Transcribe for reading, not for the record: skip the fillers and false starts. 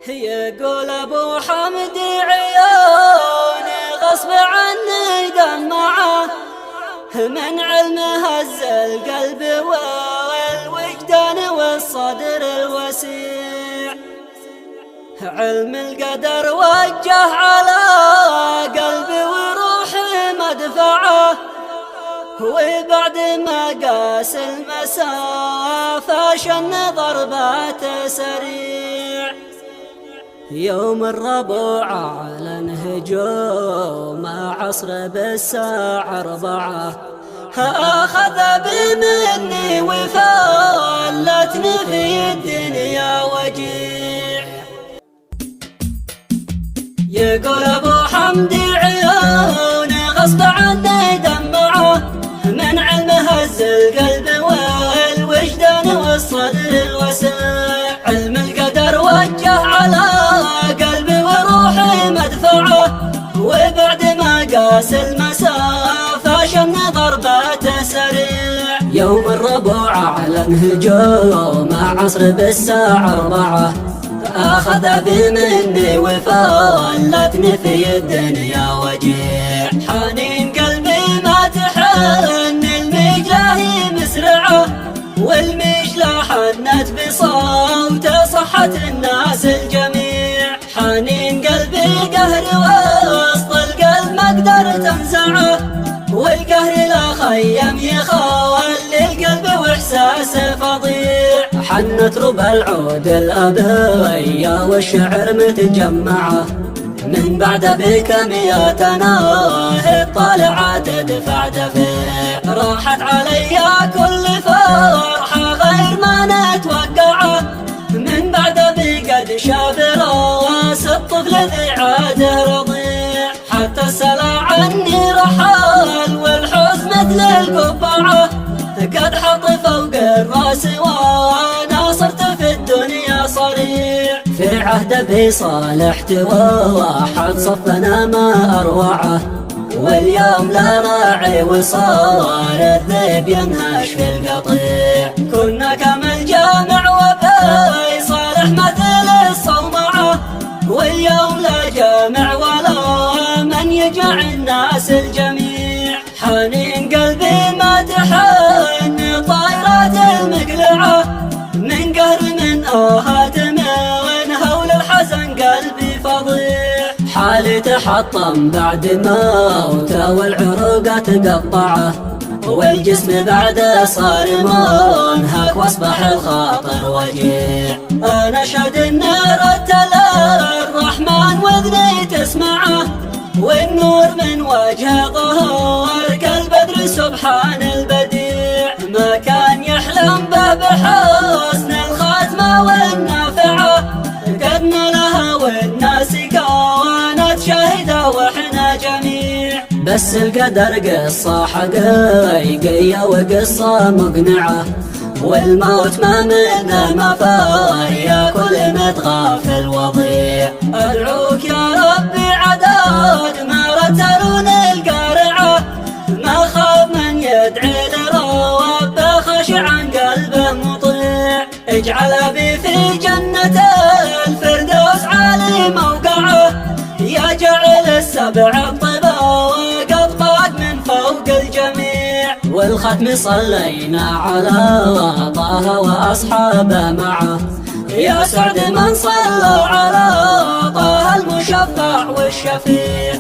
يقول ابو حمد عيوني غصب عني دمعه من علمه هز القلب والوجدان والصدر الوسيع. علم القدر وجه على قلبي وروحي مدفعه، وبعد ما قاس المسافة شن ضربات سريع. يوم الربوع أعلن هجوم عصر بالساعة 4، أخذ بمني وفلتني في الدنيا وجيع. يقول ابو حمد عيوني غصب عني دمعه من علمه هز القلب والوجدان والصدر الوسيع. علم القدر وجه على قلبي وروحي مدفعه، وبعد ما قاس المسافة شن ضربات سريع. يوم الربوع أعلن هجوم عصر بالساعة 4، أخذ بمني وفلتني في الدنيا وجيع. حنين قلبي ما تحن المجاهي مسرعه، والمشلة حنت بصوت صحة الناس الجميع. حنين قلبي قهر وسط القلب ما قدرت انزعه، والقهر لا خيم يخلي القلب واحساسه فظيع. حنت ربى العود الأبية والشعر متجمعه، من بعد بكم يا تناهي الطالعة تدفع دفيع. راحت علي كل فرحة غير ما نتوقعه، من بعد بقد شاب راس الطفل ذي عاده رضيع. حتى السلا عني رحل والحزن مثل القبعة، قد حط فوق الراس وانا صرت في الدنيا صريع. في عهد ابي صالح توحد صفنا ما اروعه، واليوم لا راعي وصار الذئب ينهش في القطيع. كنا كما الجامع وابي صالح مثل الصومعه، واليوم لا جامع ولا من يجمع الناس الجميع. حنين قلبي ما تحن طائرات المقلعه، من قهر من آهات من هول الحزن قلبي فظيع. حالي تحطم بعد موته والعروق تقطعه، والجسم بعد صار منهك واصبح الخاطر وجيع. انا شهد النار الرحمن واذني تسمعه، والنور من وجه ظهر كالبدر سبحان البديع. ما كان يحلم به بحسن الخاتمة والنافعة، قد نالها والناس كانت شاهدة واحنا جميع. بس القدر قصة حقيقية وقصة مقنعة، والموت ما منه مفايا كل متغافل وضيع. ادعوك يا ربي عداد ما رتلون القارعة، ما خاب من يدعي لربه خاشعا قلبه مطيع. اجعل ابي في جنة الفردوس عالي موقعه، يا جعل السبع الطباق اطباق من فوق الجميع. والختم صلينا على طه واصحابه معه، يا سعد من صلوا على طه المشفع والشفيع.